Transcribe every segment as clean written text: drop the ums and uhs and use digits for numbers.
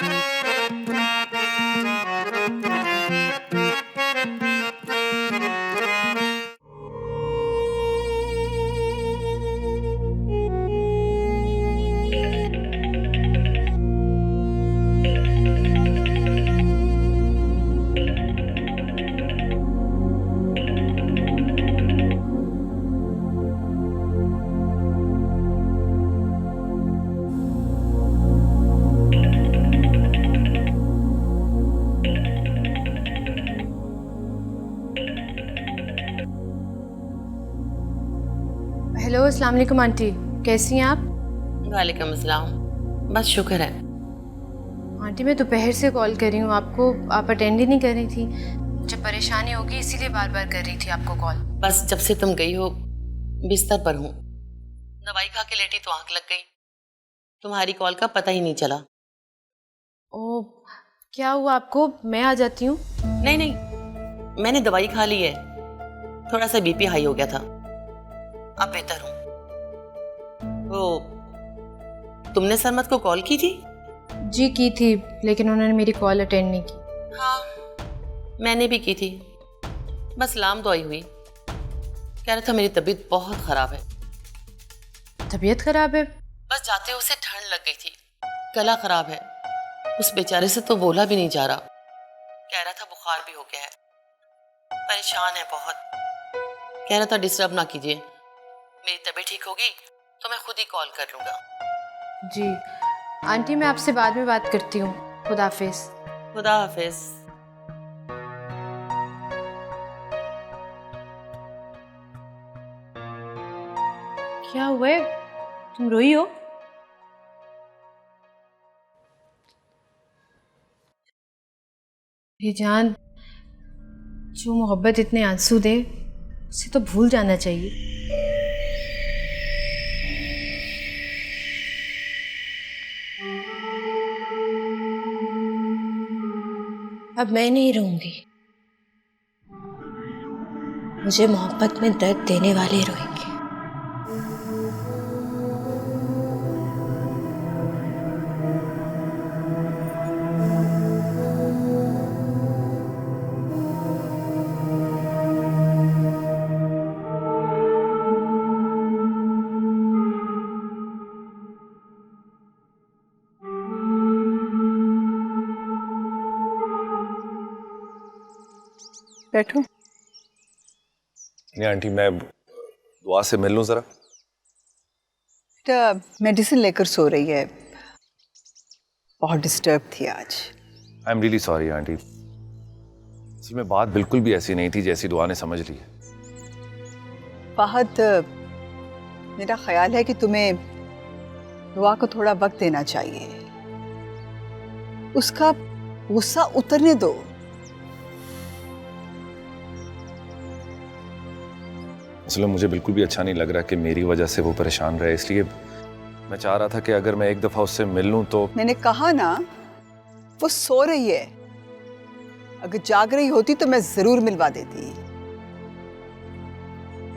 Hello, अस्सलाम वालेकुम aunty, कैसी हैं आप? वालेकुम अस्सलाम। बस शुक्र है। आंटी मैं दोपहर से कॉल कर रही हूँ आपको, आप अटेंड ही नहीं कर रही थी। जब परेशानी होगी इसीलिए बार बार कर रही थी आपको कॉल। बस जब से तुम गई हो बिस्तर पर हूँ, दवाई खा के लेटी तो आंख लग गई, तुम्हारी कॉल का पता ही नहीं चला। ओ, क्या हुआ आपको? मैं आ जाती हूँ। नहीं नहीं, मैंने दवाई खा ली है, थोड़ा सा बीपी हाई हो गया था, अब बेहतर हूँ। वो तुमने सरमत को कॉल की थी? जी की थी, लेकिन उन्होंने मेरी कॉल अटेंड नहीं की। हाँ, मैंने भी की थी, बस लाम दुआई हुई। कह रहा था मेरी तबीयत बहुत खराब है। तबीयत खराब है? बस जाते उसे ठंड लग गई थी, गला खराब है, उस बेचारे से तो बोला भी नहीं जा रहा। कह रहा था बुखार भी हो गया है, परेशान है बहुत। कह रहा था डिस्टर्ब ना कीजिए, मेरी तबीयत ठीक होगी तो मैं खुद ही कॉल कर लूंगा। जी आंटी, मैं आपसे बाद में बात करती हूँ। खुदा हाफिज। खुदा हाफिज। क्या हुआ है? तुम रोई हो? ये जान, जो मोहब्बत इतने आंसू दे उसे तो भूल जाना चाहिए। अब मैं नहीं रहूंगी, मुझे मोहब्बत में दर्द देने वाले रोएंगे। बैठो। नहीं आंटी, मैं दुआ से मिल लूं जरा। बेटा मेडिसिन लेकर सो रही है, बहुत डिस्टर्ब थी आज। I am really sorry aunty, असल में बात बिल्कुल भी ऐसी नहीं थी जैसी दुआ ने समझ ली है। फहद, मेरा ख्याल है कि तुम्हें दुआ को थोड़ा वक्त देना चाहिए, उसका गुस्सा उतरने दो। असल में मुझे बिल्कुल भी अच्छा नहीं लग रहा कि मेरी वजह से वो परेशान रहे, इसलिए मैं चाह रहा था कि अगर मैं एक दफा उससे मिल लूं तो। मैंने कहा ना, वो सो रही है, अगर जाग रही होती तो मैं जरूर मिलवा देती।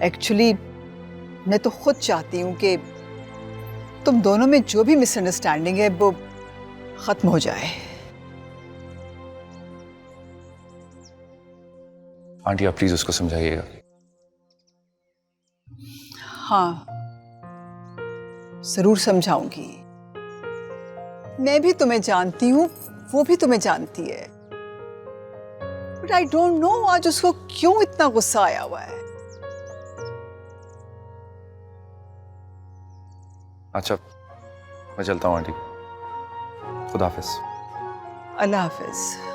एक्चुअली मैं तो खुद चाहती हूं कि तुम दोनों में जो भी मिसअंडरस्टैंडिंग है वो खत्म हो जाए। आंटी आप प्लीज उसको समझाइएगा। हाँ, जरूर समझाऊंगी। मैं भी तुम्हें जानती हूं, वो भी तुम्हें जानती है, बट आई डोंट नो आज उसको क्यों इतना गुस्सा आया हुआ है। अच्छा मैं चलता हूँ आंटी, खुदा हाफिज। अल्लाह हाफिज।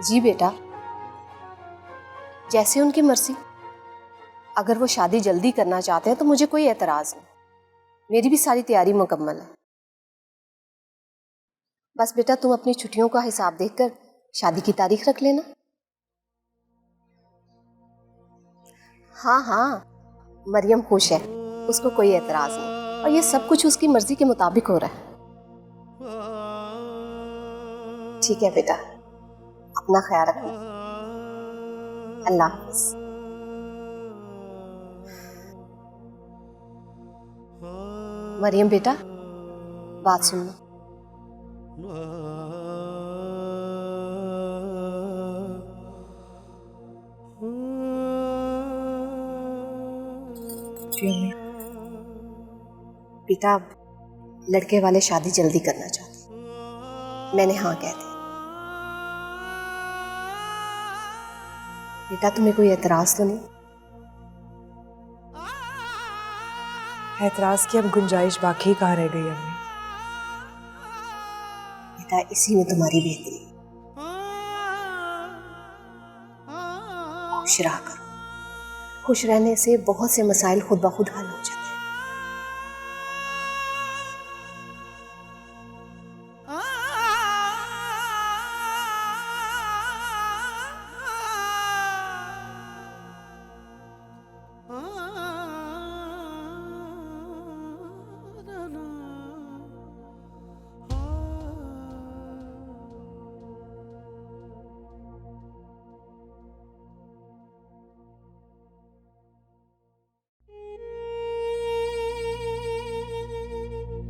जी बेटा, जैसे उनकी मर्जी। अगर वो शादी जल्दी करना चाहते हैं तो मुझे कोई एतराज नहीं, मेरी भी सारी तैयारी मुकम्मल है। बस बेटा तुम अपनी छुट्टियों का हिसाब देखकर शादी की तारीख रख लेना। हाँ हाँ, मरियम खुश है, उसको कोई एतराज नहीं, और ये सब कुछ उसकी मर्जी के मुताबिक हो रहा है। ठीक है बेटा, अपना ख्याल रखना। अल्लाह हाफ़िज़। मरियम बेटा, बात सुन लो। बेटा, लड़के वाले शादी जल्दी करना चाहते, मैंने हाँ कह दी। बेटा, तुम्हें कोई एतराज तो नहीं? एतराज की अब गुंजाइश बाकी कहाँ रह गई अम्मी? बेटा, इसी में तुम्हारी बेहतरी। खुश रहा करो, खुश रहने से बहुत से मसाइल खुद ब खुद हल हो जाते हैं।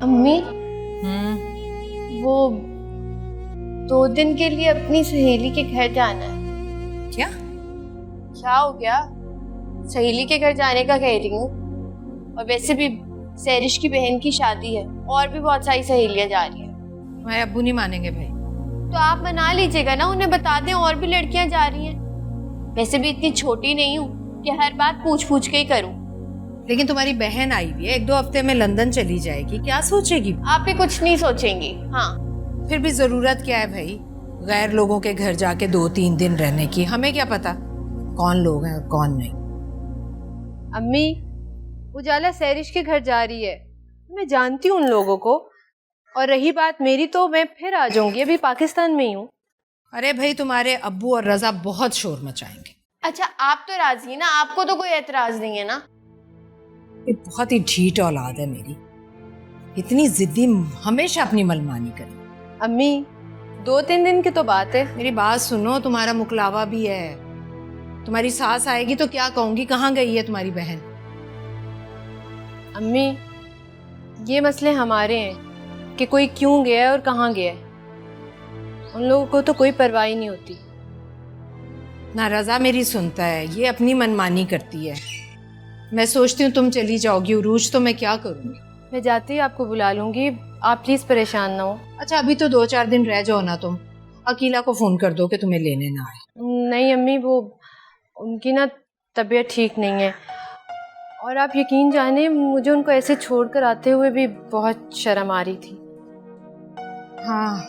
अम्मी, वो 2 दिन के लिए अपनी सहेली के घर जाना है। क्या हो गया? सहेली के घर जाने का कह रही हूँ। और वैसे भी सैरिश की बहन की शादी है और भी बहुत सारी सहेलियां जा रही हैं। हमारे अब्बू नहीं मानेंगे भाई। तो आप मना लीजिएगा ना, उन्हें बता दें और भी लड़कियां जा रही हैं। वैसे भी इतनी छोटी नहीं हूँ कि हर बात पूछ पूछ के ही करूँ। लेकिन तुम्हारी बहन आई हुई है, 1-2 हफ्ते में लंदन चली जाएगी, क्या सोचेगी? आप भी कुछ नहीं सोचेंगी। हाँ, फिर भी जरूरत क्या है भाई गैर लोगों के घर जाके 2-3 दिन रहने की? हमें क्या पता कौन लोग हैं और कौन नहीं। अम्मी, उजाला सैरिश के घर जा रही है, मैं जानती हूँ उन लोगों को। और रही बात मेरी, तो मैं फिर आ जाऊंगी, अभी पाकिस्तान में ही हूँ। अरे भाई, तुम्हारे अब्बू और रजा बहुत शोर मचाएंगे। अच्छा, आप तो राजी है ना? आपको तो कोई एतराज नहीं है ना? ये बहुत ही ढीठ औलाद है मेरी, इतनी जिद्दी, हमेशा अपनी मनमानी करे। अम्मी, 2-3 दिन की तो बात है। मेरी बात सुनो, तुम्हारा मुकलावा भी है। तुम्हारी सास आएगी तो क्या कहूंगी, कहाँ गई है तुम्हारी बहन? अम्मी, ये मसले हमारे हैं कि कोई क्यों गया है और कहाँ गया है। उन लोगों को तो कोई परवाह ही नहीं होती। ना रजा मेरी सुनता है, ये अपनी मनमानी करती है। मैं सोचती हूँ तुम चली जाओगी उरूज, तो मैं क्या करूँगी? मैं जाती ही आपको बुला लूंगी, आप प्लीज परेशान ना हो। अच्छा, अभी तो 2-4 दिन रह जाओ ना तुम। अकीला को फोन कर दो कि तुम्हें लेने ना आए। नहीं अम्मी, वो उनकी ना तबीयत ठीक नहीं है। और आप यकीन जाने, मुझे उनको ऐसे छोड़कर आते हुए भी बहुत शर्म आ रही थी। हाँ,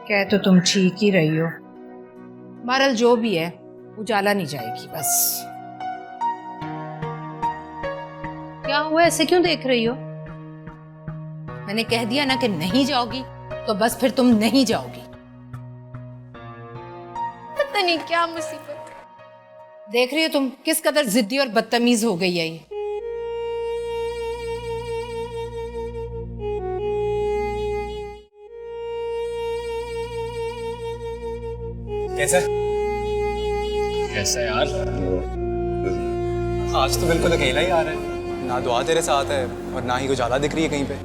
कह तो तुम ठीक ही रही हो। बहरहाल जो भी है, उजाला नहीं जाएगी बस। क्या हुआ, ऐसे क्यों देख रही हो? मैंने कह दिया ना कि नहीं जाओगी, तो बस फिर तुम नहीं जाओगी। पता नहीं क्या मुसीबत है। देख रही हो तुम किस कदर जिद्दी और बदतमीज हो गई है ये। कैसा कैसा यार? आज तो बिल्कुल अकेला ही आ रहा है, ना दुआ तेरे साथ है और ना ही उजाला दिख रही है कहीं पे।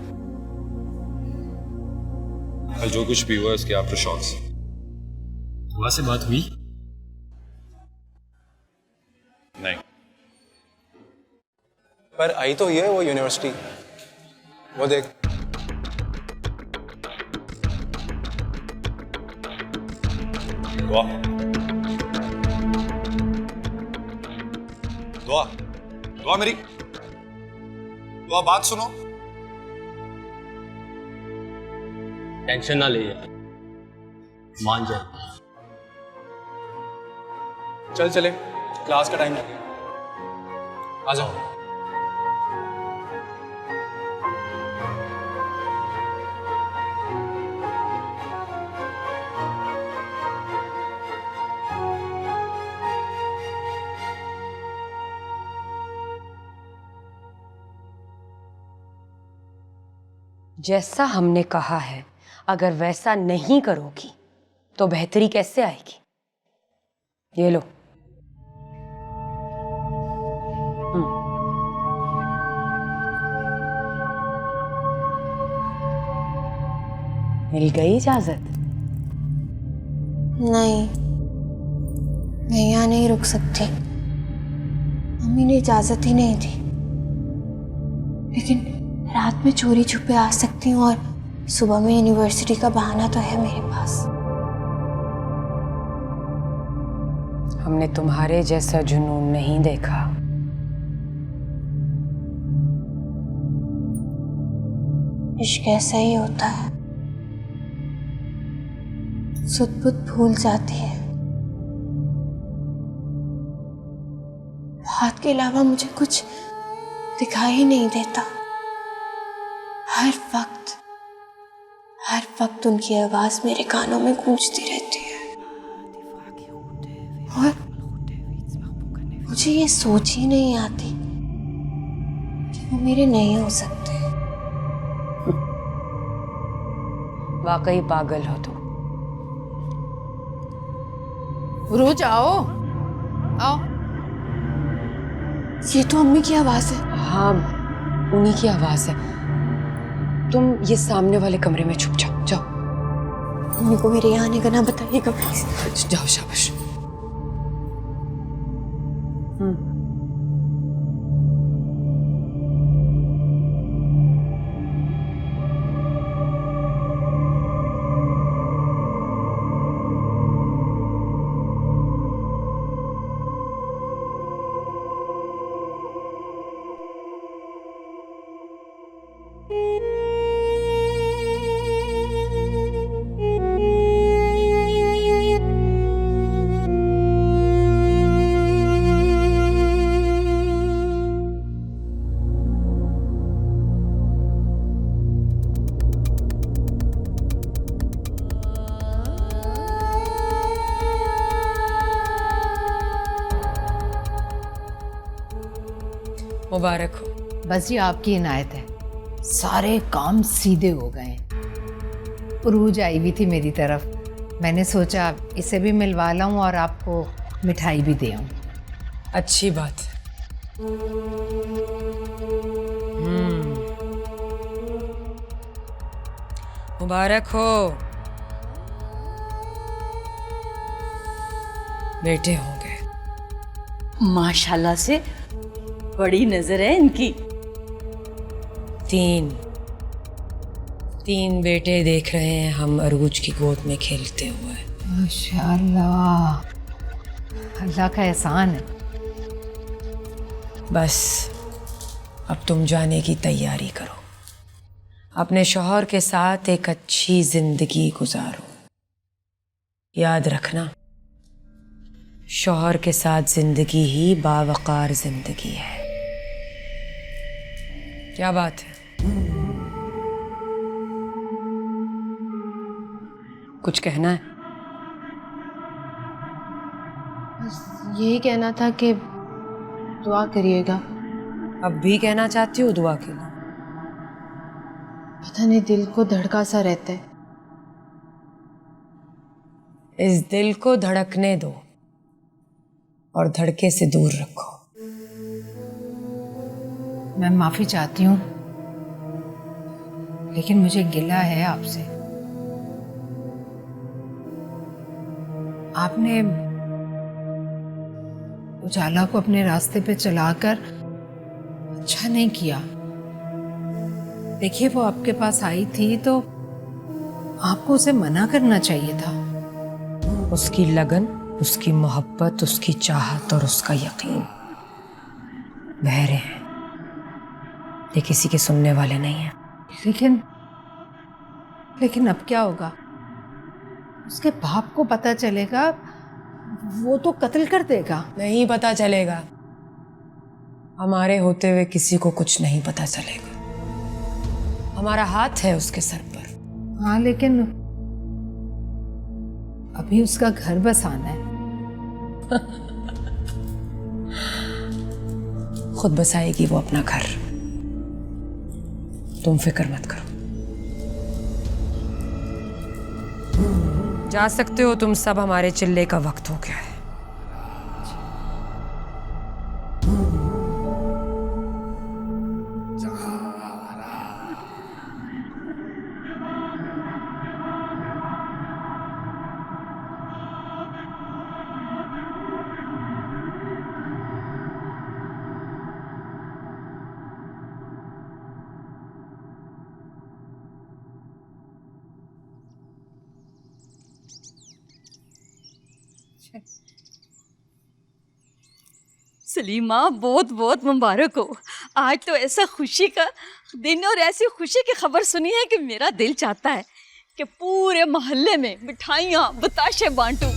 कल जो कुछ भी हुआ उसके आफ्टर शॉक्स। दुआ से बात हुई? नहीं, पर आई तो ये वो यूनिवर्सिटी, वो देख। दुआ दुआ दुआ मेरी दुआ, बात सुनो। टेंशन ना ले, मान जाए। चल चले, क्लास का टाइम हो गया, आ जाओ। जैसा हमने कहा है, अगर वैसा नहीं करोगी तो बेहतरी कैसे आएगी? ये लो। मिल गई इजाजत? नहीं, मैं यहाँ नहीं रुक सकती। मम्मी ने इजाजत ही नहीं दी। लेकिन रात में चोरी छुपे आ सकती हूँ और सुबह में यूनिवर्सिटी का बहाना तो है मेरे पास। हमने तुम्हारे जैसा जुनून नहीं देखा। इश्क ऐसा ही होता है, सुध-बुध भूल जाती है। बात के अलावा मुझे कुछ दिखाई ही नहीं देता। हर वक्त उनकी आवाज मेरे कानों में गूंजती रहती है और मुझे ये सोच ही नहीं आती कि वो मेरे नहीं हो सकते। वाकई पागल हो तुम। रोज आओ आओ। ये तो अम्मी की आवाज है। हाँ, उन्हीं की आवाज है। तुम ये सामने वाले कमरे में छुप जाओ। जाओ। मम्मी को मेरे यहाँ आने का ना बताइएगा प्लीज। जाओ, शाबाश। मुबारक हो। बस ये आपकी इनायत है, सारे काम सीधे हो गए। उरूज आई भी थी मेरी तरफ, मैंने सोचा इसे भी मिलवा लाऊं और आपको मिठाई भी दे आऊं। अच्छी बात है। मुबारक हो। बेटे होंगे। माशाल्लाह से बड़ी नजर है इनकी। तीन बेटे देख रहे हैं हम अरूज की गोद में खेलते हुए। माशाल्लाह, अल्लाह का एहसान है। बस अब तुम जाने की तैयारी करो, अपने शौहर के साथ एक अच्छी जिंदगी गुजारो। याद रखना, शौहर के साथ जिंदगी ही बावकार जिंदगी है। क्या बात है? कुछ कहना है? बस यही कहना था कि दुआ करिएगा। अब भी कहना चाहती हो दुआ के लिए? पता नहीं, दिल को धड़का सा रहता है। इस दिल को धड़कने दो और धड़के से दूर रखो। मैं माफी चाहती हूँ, लेकिन मुझे गिला है आपसे। आपने उजाला को अपने रास्ते पे चलाकर अच्छा नहीं किया। देखिए, वो आपके पास आई थी तो आपको उसे मना करना चाहिए था। उसकी लगन, उसकी मोहब्बत, उसकी चाहत और उसका यकीन बहरे हैं, ये किसी के सुनने वाले नहीं हैं। लेकिन अब क्या होगा? उसके बाप को पता चलेगा, वो तो कत्ल कर देगा। नहीं पता चलेगा। हमारे होते हुए किसी को कुछ नहीं पता चलेगा। हमारा हाथ है उसके सर पर। हाँ, लेकिन अभी उसका घर बसाना है। खुद बसाएगी वो अपना घर, तुम फिक्र मत करो। जा सकते हो तुम सब, हमारे चिल्ले का वक्त हो गया है। सलीमा, बहुत बहुत मुबारक हो। आज तो ऐसा खुशी का दिन और ऐसी खुशी की खबर सुनी है कि मेरा दिल चाहता है कि पूरे मोहल्ले में मिठाइयाँ बताशे बांटूं।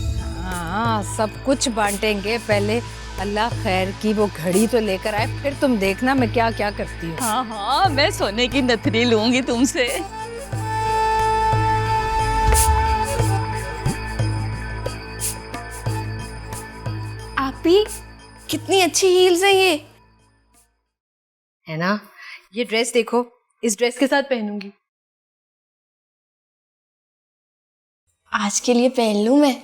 हाँ, सब कुछ बांटेंगे। पहले अल्लाह खैर की वो घड़ी तो लेकर आए, फिर तुम देखना मैं क्या क्या करती हूँ। हाँ हाँ, मैं सोने की नथनी लूंगी तुमसे। आपी, कितनी अच्छी हील्स है ये। है ना? ये ड्रेस देखो, इस ड्रेस के साथ पहनूंगी। आज के लिए पहन लूं मैं?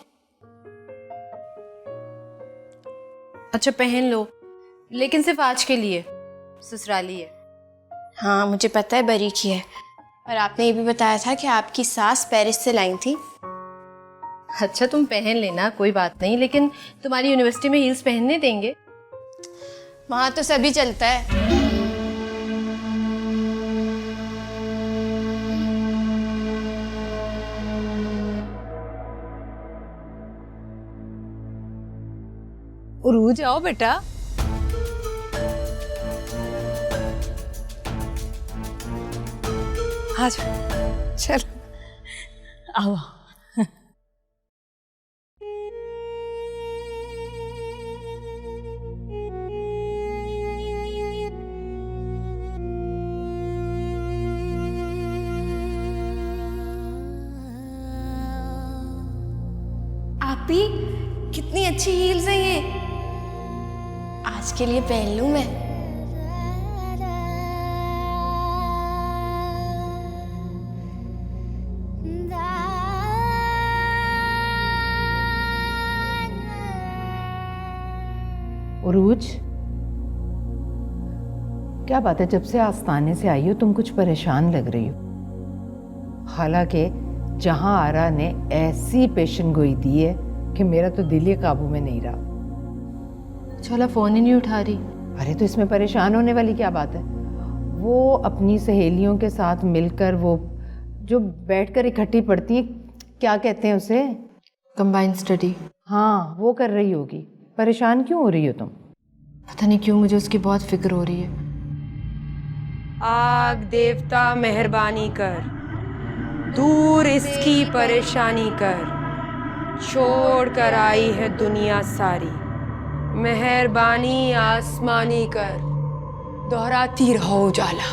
अच्छा पहन लो, लेकिन सिर्फ आज के लिए, ससुराली है। हाँ मुझे पता है बरी की है, पर आपने ये भी बताया था कि आपकी सास पेरिस से लाई थी। अच्छा तुम पहन लेना, कोई बात नहीं, लेकिन तुम्हारी यूनिवर्सिटी में हील्स पहनने देंगे? वहाँ तो सभी चलता है। उरूज आओ बेटा। आ जाओ, चल आओ। आपी, कितनी अच्छी हील्स है ये। आज के लिए पहन लूं मैं? उरूज, क्या बात है, जब से आस्थाने से आई हो तुम कुछ परेशान लग रही हो। हालांकि जहां आरा ने ऐसी पेशन गोई दी है कि मेरा तो दिल ही काबू में नहीं रहा। छोला फोन ही नहीं उठा रही। अरे तो इसमें परेशान होने वाली क्या बात है? वो अपनी सहेलियों के साथ मिलकर वो जो बैठकर इकट्ठी पढ़ती है, क्या कहते हैं उसे? Combined study. हाँ, वो कर रही होगी। परेशान क्यों हो रही हो तुम? पता नहीं क्यों मुझे उसकी बहुत फिक्र हो रही है। आग देवता मेहरबानी कर, दूर इसकी परेशानी कर, छोड़ कर आई है दुनिया सारी, मेहरबानी आसमानी कर, दोहराती रहो उजाला।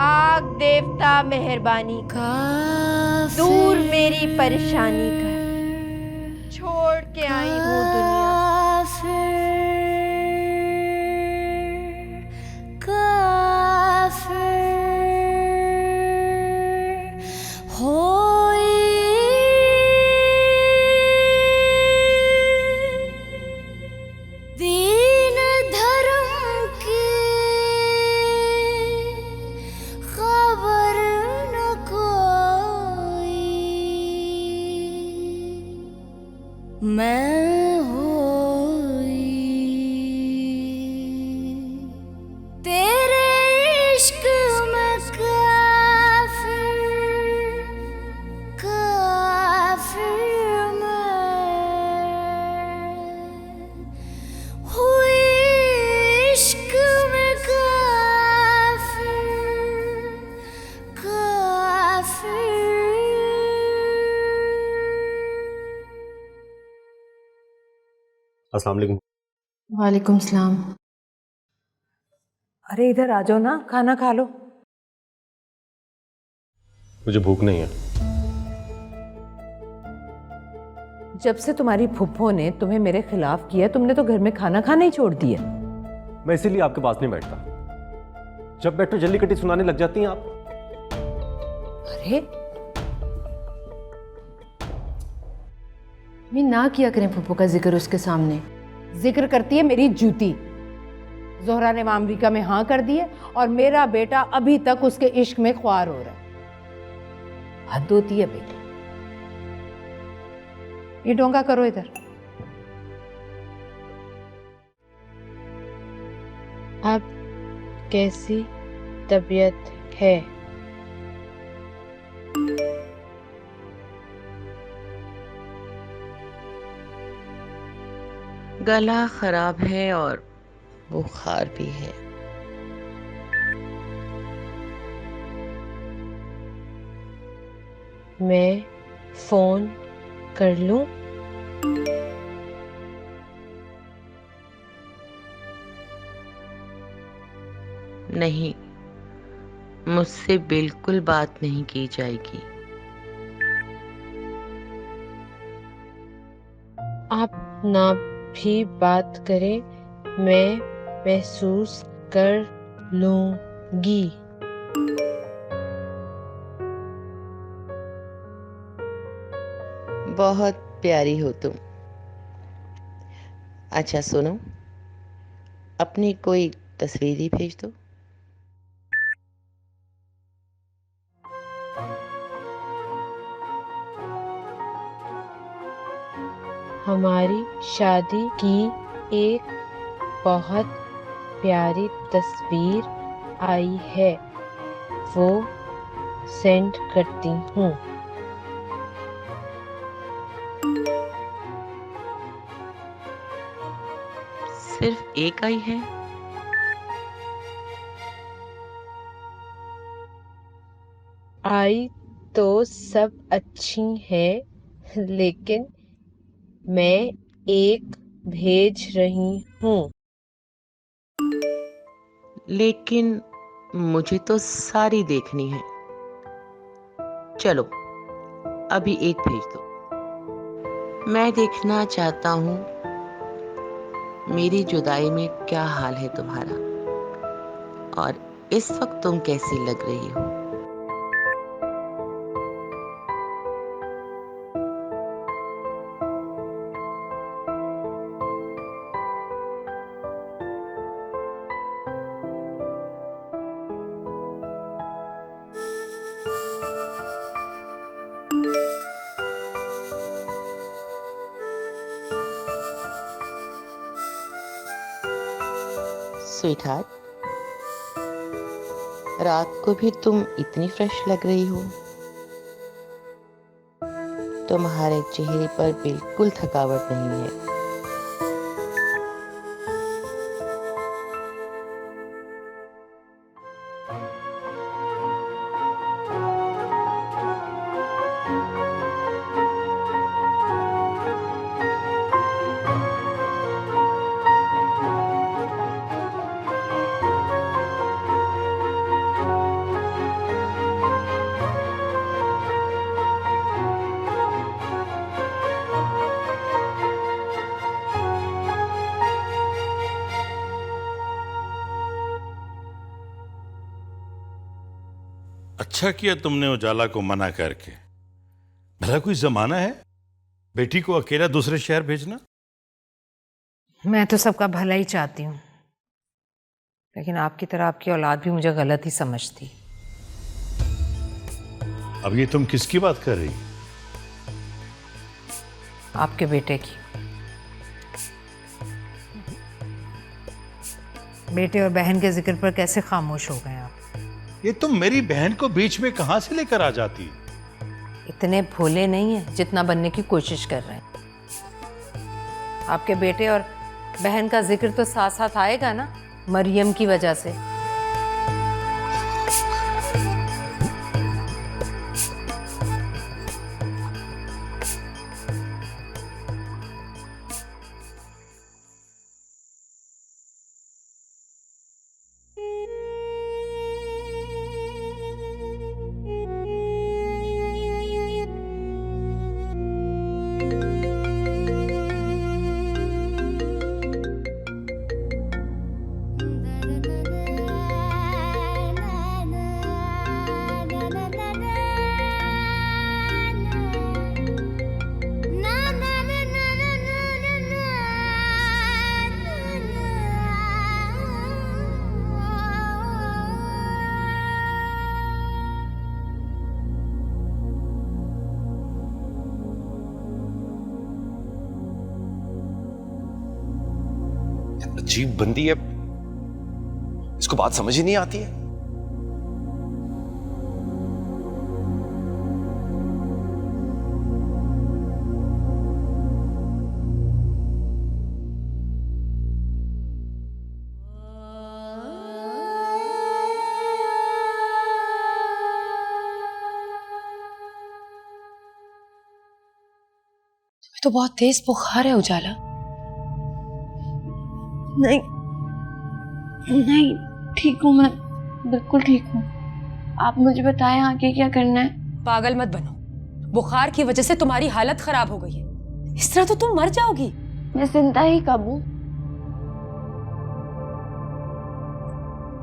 आग देवता मेहरबानी कर, दूर मेरी परेशानी कर, छोड़ के आई हूँ दुनिया। मैं होई तेरे इश्क में काफिर, काफिर मैं हुई इश्क में काफिर, काफिर। अस्सलाम वालेकुम। वालेकुम सलाम। अरे इधर आ जाओ ना, खाना खा लो। मुझे भूख नहीं है। जब से तुम्हारी फुफ्फो ने तुम्हें मेरे खिलाफ किया, तुमने तो घर में खाना खाना ही छोड़ दिया। मैं इसीलिए आपके पास नहीं बैठता। जब बैठो जल्दी कटी सुनाने लग जाती हैं आप। अरे मैं ना किया करें फूफो का जिक्र उसके सामने। जिक्र करती है मेरी जूती। जोहरा ने अमेरिका में हाँ कर दी है और मेरा बेटा अभी तक उसके इश्क में ख्वार हो रहा है। हद होती है बेटी। ये डोंगा करो इधर। अब कैसी तबीयत है? गला खराब है और बुखार भी है। मैं फोन कर लूं? नहीं, मुझसे बिल्कुल बात नहीं की जाएगी। आप ना भी बात करें, मैं महसूस कर लूंगी। बहुत प्यारी हो तुम। अच्छा सुनो, अपनी कोई तस्वीर ही भेज दो। हमारी शादी की एक बहुत प्यारी तस्वीर आई है, वो सेंड करती हूँ। सिर्फ एक आई है? आई तो सब अच्छी हैं, लेकिन मैं एक भेज रही हूँ। लेकिन मुझे तो सारी देखनी है। चलो अभी एक भेज दो। मैं देखना चाहता हूँ मेरी जुदाई में क्या हाल है तुम्हारा, और इस वक्त तुम कैसी लग रही हो। स्वीटहार्ट, रात को भी तुम इतनी फ्रेश लग रही हो। तुम्हारे चेहरे पर बिल्कुल थकावट नहीं है। अच्छा किया तुमने उजाला को मना करके। भला कोई जमाना है बेटी को अकेला दूसरे शहर भेजना? मैं तो सबका भला ही चाहती हूँ, लेकिन आपकी तरह आपकी औलाद भी मुझे गलत ही समझती। अब ये तुम किसकी बात कर रही? आपके बेटे की। बेटे और बहन के जिक्र पर कैसे खामोश हो गए आप? ये तुम मेरी बहन को बीच में कहां से लेकर आ जाती? इतने भोले नहीं है जितना बनने की कोशिश कर रहे हैं। आपके बेटे और बहन का जिक्र तो साथ साथ आएगा ना, मरियम की वजह से। अजीब बंदी है, इसको बात समझ ही नहीं आती है। तो बहुत तेज बुखार है उजाला। नहीं नहीं, ठीक हूँ मैं, बिल्कुल ठीक हूँ। आप मुझे बताएं आगे क्या करना है। पागल मत बनो, बुखार की वजह से तुम्हारी हालत खराब हो गई है। इस तरह तो तुम मर जाओगी। मैं जिंदा ही कब हूँ।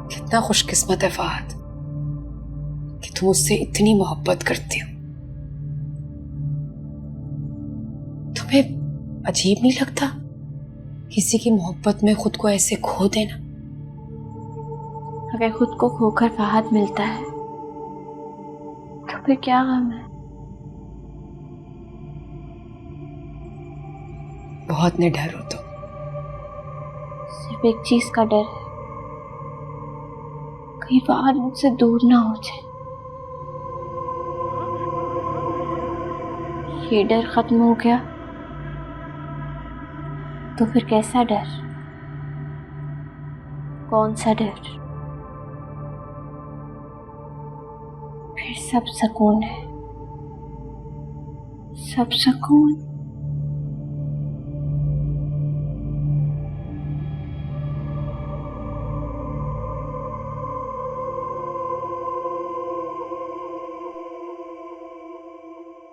कितना खुशकिस्मत है फहद कि तुम उससे इतनी मोहब्बत करती हो। तुम्हें अजीब नहीं लगता किसी की मोहब्बत में खुद को ऐसे खो देना? अगर खुद को खोकर फहद मिलता है तो फिर क्या गम है। बहुत निडर हो तुम। सिर्फ एक चीज का डर है, कहीं फहद मुझसे दूर ना हो जाए। ये डर खत्म हो गया तो फिर कैसा डर, कौन सा डर? फिर सब सुकून है, सब सुकून।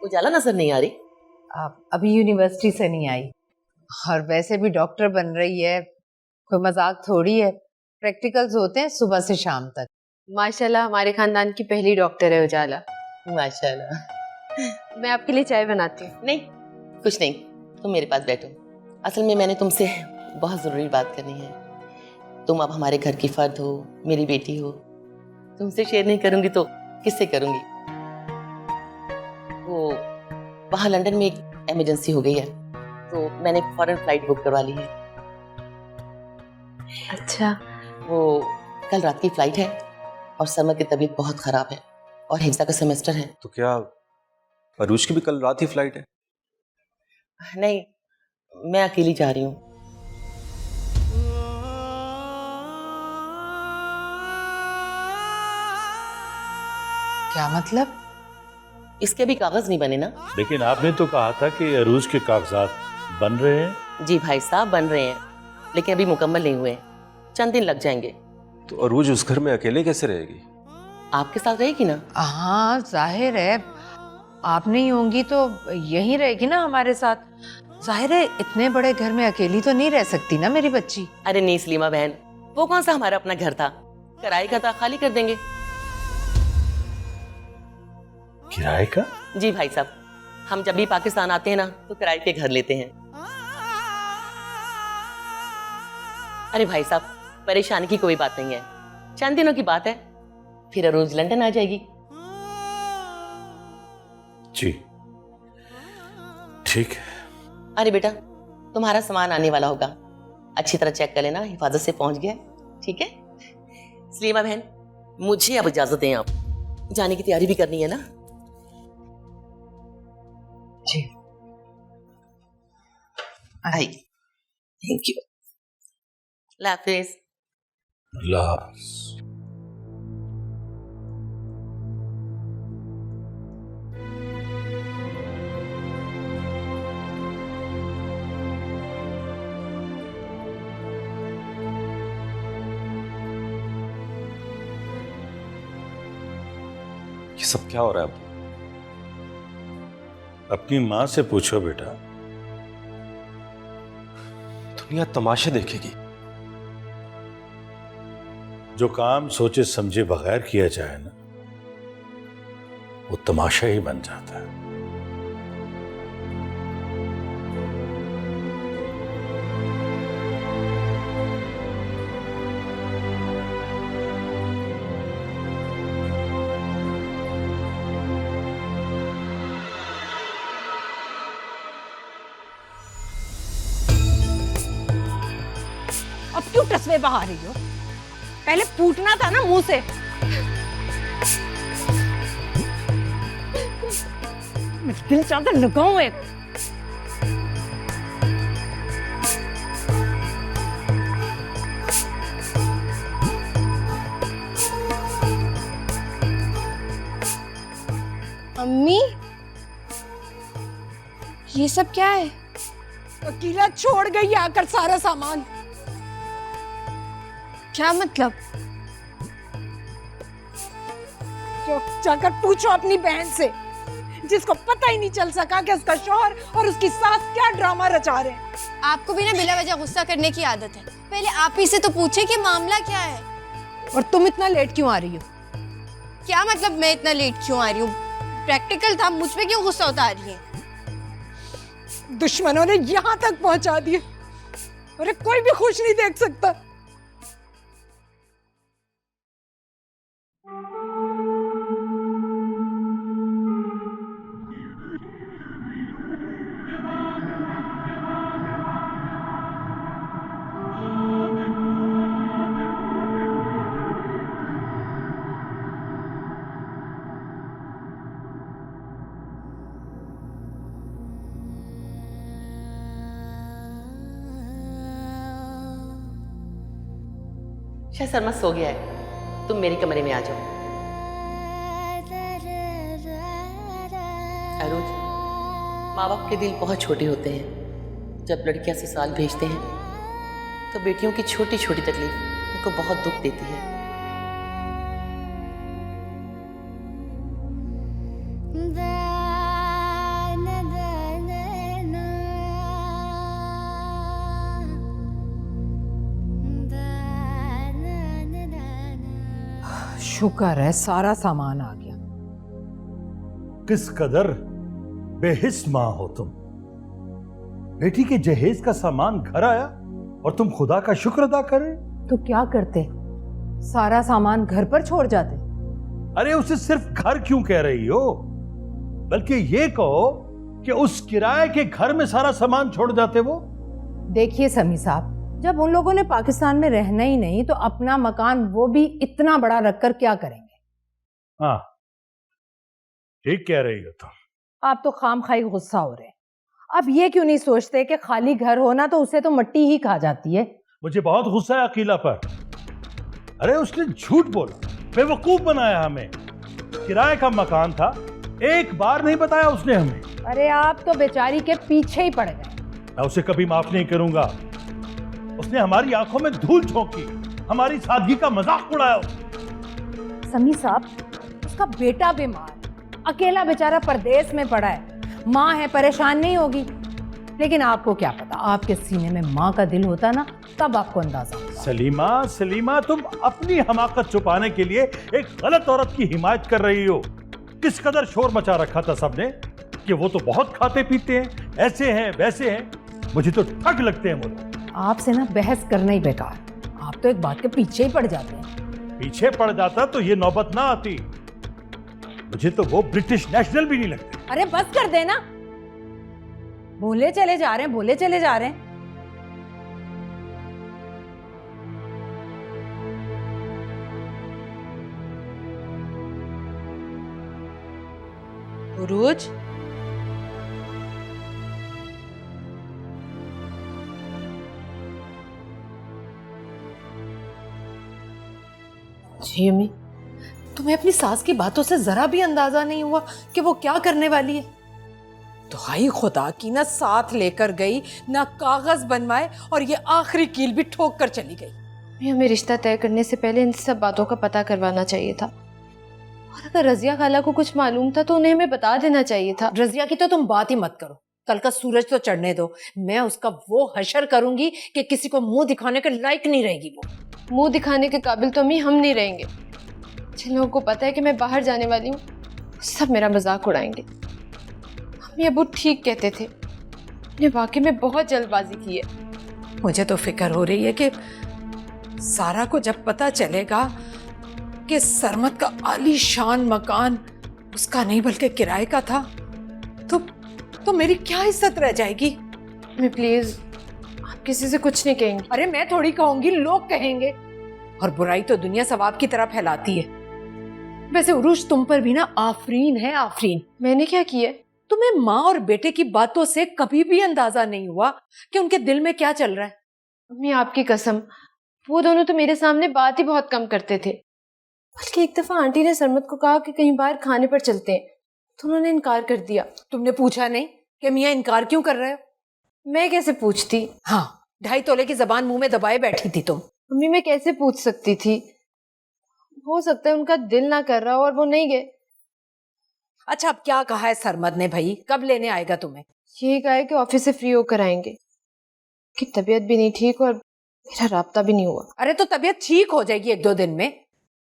उजाला नजर नहीं आ रही? अभी यूनिवर्सिटी से नहीं आई, और वैसे भी डॉक्टर बन रही है, कोई मजाक थोड़ी है। प्रैक्टिकल्स होते हैं सुबह से शाम तक। माशाल्लाह हमारे खानदान की पहली डॉक्टर है उजाला। माशाल्लाह। मैं आपके लिए चाय बनाती हूँ। नहीं, कुछ नहीं, तुम मेरे पास बैठो। असल में मैंने तुमसे बहुत ज़रूरी बात करनी है। तुम अब हमारे घर की फर्द हो, मेरी बेटी हो। तुमसे शेयर नहीं करूँगी तो किससे करूँगी? वो वहाँ लंदन में एक इमरजेंसी हो गई है, तो मैंने फॉरेन फ्लाइट बुक करवा ली है। अच्छा। वो कल रात की फ्लाइट है और समर की तबीयत बहुत ख़राब है और हिफ्ज़ा का सेमेस्टर है। तो क्या अरूज की भी कल रात ही फ्लाइट है? नहीं, मैं अकेली जा रही हूँ। क्या मतलब? इसके भी कागज नहीं बने ना? लेकिन आपने तो कहा था कि अरूज के कागजात बन रहे हैं। जी भाई साहब, बन रहे हैं, लेकिन अभी मुकम्मल नहीं हुए, चंद दिन लग जाएंगे। तो अरूज उस घर में अकेले कैसे रहेगी? आपके साथ रहेगी ना? हाँ जाहिर है, आप नहीं होंगी तो यहीं रहेगी ना हमारे साथ। जाहिर है इतने बड़े घर में अकेली तो नहीं रह सकती ना मेरी बच्ची। अरे नहीं सलीमा बहन, वो कौन सा हमारा अपना घर था, किराए का था, खाली कर देंगे। किराए का? जी भाई साहब, हम जब भी पाकिस्तान आते हैं ना तो किराए पे घर लेते हैं। अरे भाई साहब, परेशानी की कोई बात नहीं है, चंद दिनों की बात है, फिर अरूज लंदन आ जाएगी। जी ठीक है। अरे बेटा, तुम्हारा सामान आने वाला होगा, अच्छी तरह चेक कर लेना हिफाजत से पहुंच गया, ठीक है? सलीमा बहन, मुझे अब इजाजत दें, आप जाने की तैयारी भी करनी है ना? जी। आई, थैंक यू। अल्लाह हाफिज। अल्लाह हाफिज। ये सब क्या हो रहा है? अपनी माँ से पूछो बेटा। दुनिया तमाशे देखेगी। जो काम सोचे समझे बगैर किया जाए ना, वो तमाशा ही बन जाता है। अब क्यों टसवे बहा रही हो? पहले फूटना था ना मुंह से। मैं दिल चाहता लगाऊं एक। अम्मी, ये सब क्या है? अकेला छोड़ गई आकर सारा सामान। क्या मतलब? जाकर पूछो अपनी बहन से, जिसको पता ही नहीं चल सका कि उसका शौहर और उसकी सास क्या ड्रामा रचा रहे हैं। आपको भी ना बिला वजह गुस्सा करने की आदत है। पहले आप ही से तो पूछे कि मामला क्या है। और तुम इतना लेट क्यों आ रही हो? क्या मतलब मैं इतना लेट क्यों आ रही हूँ? प्रैक्टिकल था, मुझ पे क्यों गुस्सा उतार रही है? दुश्मनों ने यहाँ तक पहुंचा दिए। अरे कोई भी खुश नहीं देख सकता। शायद शर्मा सो गया है, तुम मेरे कमरे में आ जाओ। अरुज, माँ बाप के दिल बहुत छोटे होते हैं। जब लड़कियां ससुराल भेजते हैं तो बेटियों की छोटी छोटी तकलीफ उनको बहुत दुख देती है। शुक्र है सारा सामान आ गया। किस कदर बेहिस मां हो तुम। बेटी के जहेज का सामान घर आया और तुम खुदा का शुक्र अदा करे। तो क्या करते, सारा सामान घर पर छोड़ जाते? अरे उसे सिर्फ घर क्यों कह रही हो, बल्कि ये कहो कि उस किराए के घर में सारा सामान छोड़ जाते वो। देखिए समी साहब, जब उन लोगों ने पाकिस्तान में रहना ही नहीं तो अपना मकान वो भी इतना बड़ा रखकर क्या करेंगे? हाँ ठीक कह रही हो तुम। आप तो खामखाई गुस्सा हो रहे हैं। अब ये क्यों नहीं सोचते कि खाली घर होना तो उसे तो मिट्टी ही खा जाती है। मुझे बहुत गुस्सा है अकीला पर। अरे उसने झूठ बोला, बेवकूफ बनाया हमें। किराए का मकान था, एक बार नहीं बताया उसने हमें। अरे आप तो बेचारी के पीछे ही पड़ गए। मैं उसे कभी माफ नहीं करूंगा। उसने हमारी आंखों में धूल झोंकी, हमारी सादगी का मजाक उड़ाया। समी साहब, उसका बेटा बीमार, अकेला बेचारा परदेश में पड़ा है, माँ है, परेशान नहीं होगी। लेकिन आपको क्या पता, आपके सीने में माँ का दिल होता ना, तब आपको अंदाजा होगा। सलीमा तुम अपनी हमाकत छुपाने के लिए एक गलत औरत की हिमायत कर रही हो। किस कदर शोर मचा रखा था सबने कि वो तो बहुत खाते पीते हैं, ऐसे हैं वैसे हैं। मुझे तो ठग लगते हैं वो। आपसे ना बहस करना ही बेकार। आप तो एक बात के पीछे ही पड़ जाते हैं। पीछे पड़ जाता तो ये नौबत ना आती। मुझे तो वो ब्रिटिश नेशनल भी नहीं लगते। अरे बस कर देना, बोले चले जा रहे हैं, बोले चले जा रहे हैं। उरूज, जी अम्मी, तुम्हें अपनी सास की बातों से जरा भी अंदाजा नहीं हुआ कि वो क्या करने वाली है? दुहाई खुदा की, ना साथ लेकर गई, ना कागज बनवाए, और ये आखिरी कील भी ठोक कर चली गई। हमें रिश्ता तय करने से पहले इन सब बातों का पता करवाना चाहिए था। और अगर रजिया खाला को कुछ मालूम था तो उन्हें हमें बता देना चाहिए था। रजिया की तो तुम बात ही मत करो। कल का सूरज तो चढ़ने दो, मैं उसका वो हशर करूंगी कि किसी को मुंह दिखाने के लायक नहीं रहेगी वो। मुंह दिखाने के काबिल तो अम्मी हम नहीं रहेंगे। जिन लोगों को पता है कि मैं बाहर जाने वाली हूँ, सब मेरा मजाक उड़ाएंगे। अम्मी अबू ठीक कहते थे, मैंने वाकई में बहुत जल्दबाजी की है। मुझे तो फिक्र हो रही है कि सारा को जब पता चलेगा कि सरमत का आलीशान मकान उसका नहीं बल्कि किराए का था, तो मेरी क्या इज्जत रह जाएगी। मैं प्लीज, आप किसी से कुछ नहीं कहेंगी। अरे मैं थोड़ी कहूंगी, लोग कहेंगे। और बुराई तो दुनिया सवाब की तरह फैलाती है। वैसे उरुश, तुम पर भी ना आफरीन है, आफरीन। मैंने क्या किया? तुम्हें माँ और बेटे की बातों से कभी भी अंदाजा नहीं हुआ कि उनके दिल में क्या चल रहा है। अम्मी आपकी कसम, वो दोनों तो मेरे सामने बात ही बहुत कम करते थे। बल्कि एक दफा आंटी ने सरमत को कहा कि कहीं बाहर खाने पर चलते हैं, तो उन्होंने इनकार कर दिया। तुमने पूछा नहीं कि मियाँ इनकार क्यों कर रहे हो? मैं कैसे पूछती? हाँ, 2.5 तोले की जबान मुंह में दबाए बैठी थी तुम। मम्मी मैं कैसे पूछ सकती थी? हो सकता है उनका दिल ना कर रहा हो और वो नहीं गए। अच्छा, अब क्या कहा है सरमद ने भाई? कब लेने आएगा तुम्हें? यही कहा है कि ऑफिस से फ्री होकर आएंगे, कि तबीयत भी नहीं ठीक और मेरा राब्ता भी नहीं हुआ। अरे तो तबीयत ठीक हो जाएगी 1-2 दिन में।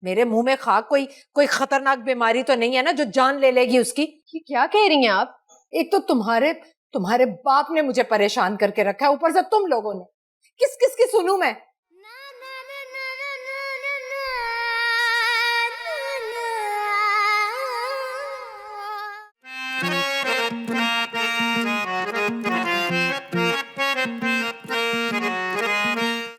मेरे मुंह में खाक कोई खतरनाक बीमारी तो नहीं है ना जो जान ले लेगी उसकी? ये क्या कह रही हैं आप? एक तो तुम्हारे बाप ने मुझे परेशान करके रखा है, ऊपर से तुम लोगों ने। किस किस की सुनूं मैं?